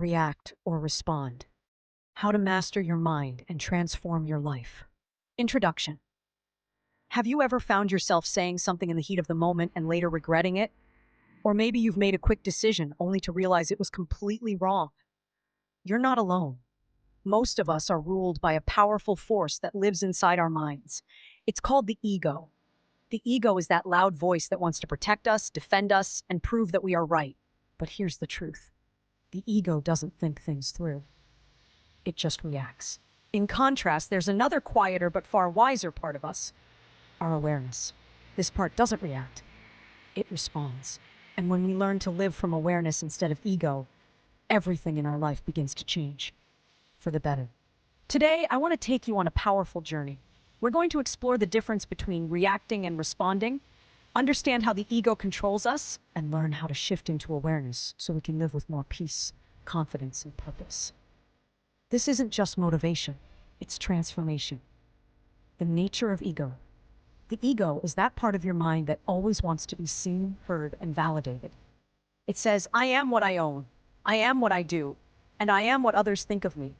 react, or respond. How to master your mind and transform your life. Introduction. Have you ever found yourself saying something in the heat of the moment and later regretting it? Or maybe you've made a quick decision only to realize it was completely wrong. You're not alone. Most of us are ruled by a powerful force that lives inside our minds. It's called the ego. The ego is that loud voice that wants to protect us, defend us, and prove that we are right. But here's the truth. The ego doesn't think things through. It just reacts. In contrast, there's another quieter but far wiser part of us, our awareness. This part doesn't react. It responds. And when we learn to live from awareness instead of ego, everything in our life begins to change for the better. Today, I want to take you on a powerful journey. We're going to explore the difference between reacting and responding, understand how the ego controls us, and learn how to shift into awareness so we can live with more peace, confidence, and purpose. This isn't just motivation, it's transformation. The nature of ego. The ego is that part of your mind that always wants to be seen, heard, and validated. It says, I am what I own, I am what I do, and I am what others think of me.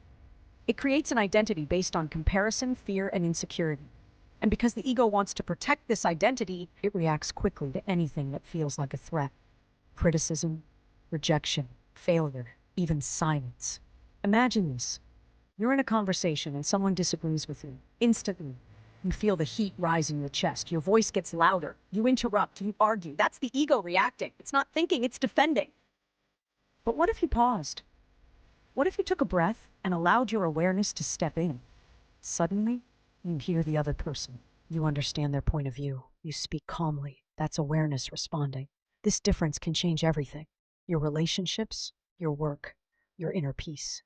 It creates an identity based on comparison, fear, and insecurity. And because the ego wants to protect this identity, it reacts quickly to anything that feels like a threat. Criticism, rejection, failure, even silence. Imagine this. You're in a conversation and someone disagrees with you. Instantly, you feel the heat rise in your chest. Your voice gets louder. You interrupt, you argue. That's the ego reacting. It's not thinking, it's defending. But what if you paused? What if you took a breath and allowed your awareness to step in? Suddenly, you hear the other person. You understand their point of view. You speak calmly. That's awareness responding. This difference can change everything. Your relationships, your work, your inner peace.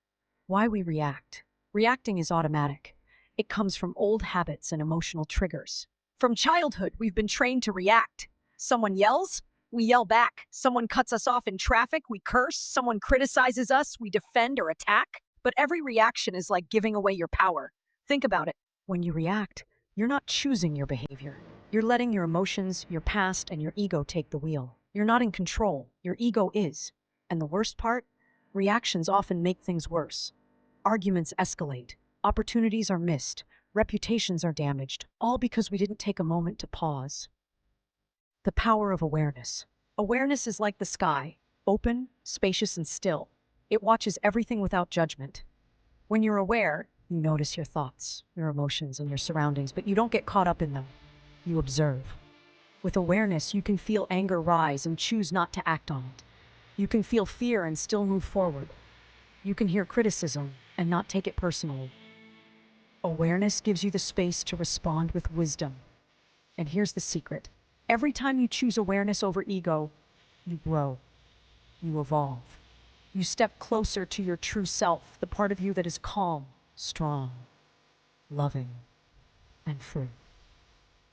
Why we react. Reacting is automatic. It comes from old habits and emotional triggers. From childhood, we've been trained to react. Someone yells, we yell back. Someone cuts us off in traffic, we curse. Someone criticizes us, we defend or attack. But every reaction is like giving away your power. Think about it. When you react, you're not choosing your behavior. You're letting your emotions, your past, and your ego take the wheel. You're not in control. Your ego is. And the worst part? Reactions often make things worse. Arguments escalate. Opportunities are missed. Reputations are damaged. All because we didn't take a moment to pause. The power of awareness. Awareness is like the sky, open, spacious, and still. It watches everything without judgment. When you're aware, you notice your thoughts, your emotions, and your surroundings, but you don't get caught up in them. You observe. With awareness, you can feel anger rise and choose not to act on it. You can feel fear and still move forward. You can hear criticism and not take it personally. Awareness gives you the space to respond with wisdom. And here's the secret. Every time you choose awareness over ego, you grow, you evolve. You step closer to your true self, the part of you that is calm, strong, loving, and free.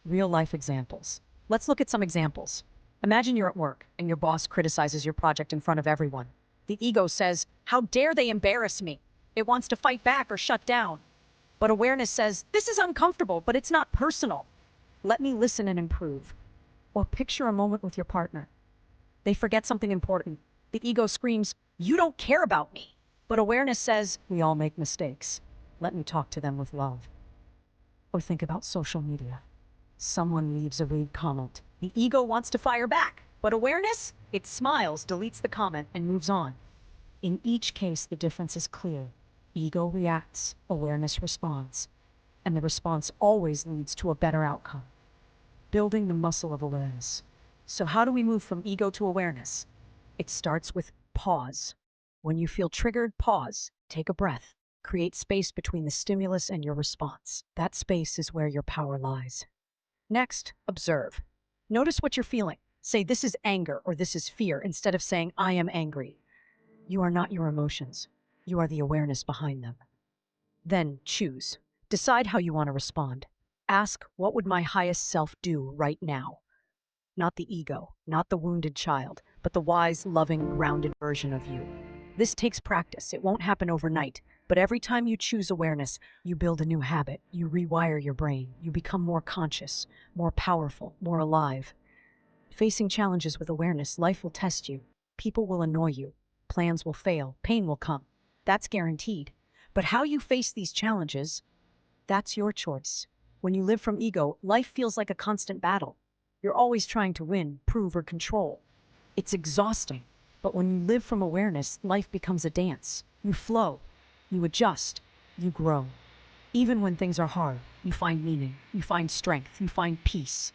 Real life examples. Let's look at some examples. Imagine you're at work and your boss criticizes your project in front of everyone. The ego says, how dare they embarrass me? It wants to fight back or shut down. But awareness says, this is uncomfortable, but it's not personal. Let me listen and improve. Or picture a moment with your partner. They forget something important. The ego screams, you don't care about me. But awareness says, we all make mistakes. Let me talk to them with love. Or think about social media. Someone leaves a rude comment. The ego wants to fire back. But awareness, it smiles, deletes the comment, and moves on. In each case, the difference is clear. Ego reacts, awareness responds. And the response always leads to a better outcome. Building the muscle of awareness. So how do we move from ego to awareness? It starts with pause. When you feel triggered, pause. Take a breath. Create space between the stimulus and your response. That space is where your power lies. Next, observe. Notice what you're feeling. Say, this is anger or this is fear, instead of saying, I am angry. You are not your emotions. You are the awareness behind them. Then choose. Decide how you want to respond. Ask, what would my highest self do right now? Not the ego, not the wounded child, but the wise, loving, grounded version of you. This takes practice. It won't happen overnight, but every time you choose awareness, you build a new habit. You rewire your brain. You become more conscious, more powerful, more alive. Facing challenges with awareness, life will test you. People will annoy you. Plans will fail, pain will come. That's guaranteed. But how you face these challenges, that's your choice. When you live from ego, life feels like a constant battle. You're always trying to win, prove, or control. It's exhausting. But when you live from awareness, life becomes a dance. You flow, you adjust, you grow. Even when things are hard, you find meaning, you find strength, you find peace.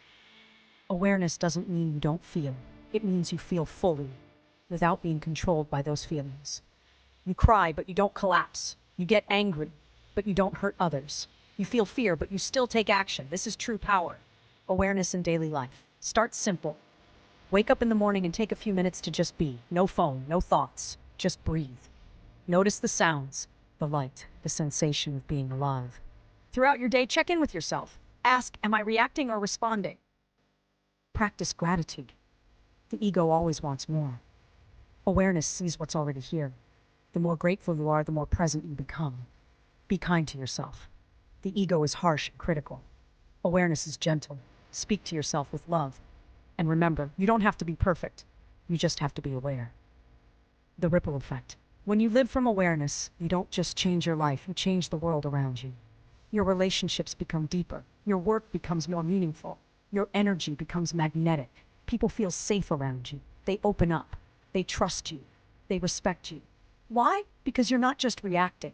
Awareness doesn't mean you don't feel. It means you feel fully, without being controlled by those feelings. You cry, but you don't collapse. You get angry, but you don't hurt others. You feel fear, but you still take action. This is true power. Awareness in daily life. Start simple. Wake up in the morning and take a few minutes to just be. No phone, no thoughts. Just breathe. Notice the sounds, the light, the sensation of being alive. Throughout your day, check in with yourself. Ask, am I reacting or responding? Practice gratitude. The ego always wants more. Awareness sees what's already here. The more grateful you are, the more present you become. Be kind to yourself. The ego is harsh and critical. Awareness is gentle. Speak to yourself with love. And remember, you don't have to be perfect. You just have to be aware. The ripple effect. When you live from awareness, you don't just change your life, you change the world around you. Your relationships become deeper. Your work becomes more meaningful. Your energy becomes magnetic. People feel safe around you. They open up. They trust you. They respect you. Why? Because you're not just reacting.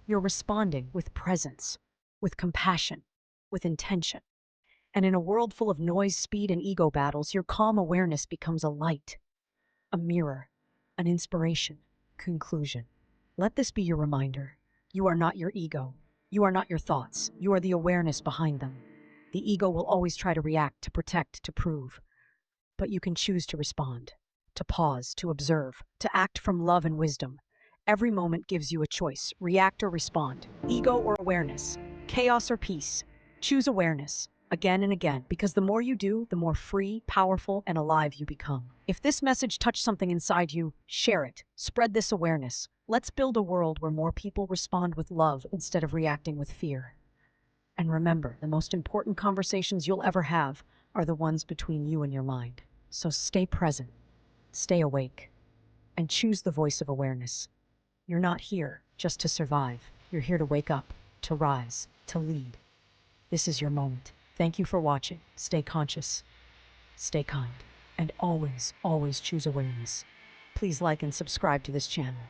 You're responding with presence, with compassion, with intention. And in a world full of noise, speed, and ego battles, your calm awareness becomes a light, a mirror, an inspiration. Conclusion. Let this be your reminder. You are not your ego. You are not your thoughts. You are the awareness behind them. The ego will always try to react, to protect, to prove. But you can choose to respond, to pause, to observe, to act from love and wisdom. Every moment gives you a choice, react or respond, ego or awareness, chaos or peace. Choose awareness, again and again, because the more you do, the more free, powerful, and alive you become. If this message touched something inside you, share it. Spread this awareness. Let's build a world where more people respond with love instead of reacting with fear. And remember, the most important conversations you'll ever have are the ones between you and your mind. So stay present, stay awake, and choose the voice of awareness. You're not here just to survive. You're here to wake up, to rise, to lead. This is your moment. Thank you for watching. Stay conscious, stay kind, and always, always choose awareness. Please like and subscribe to this channel.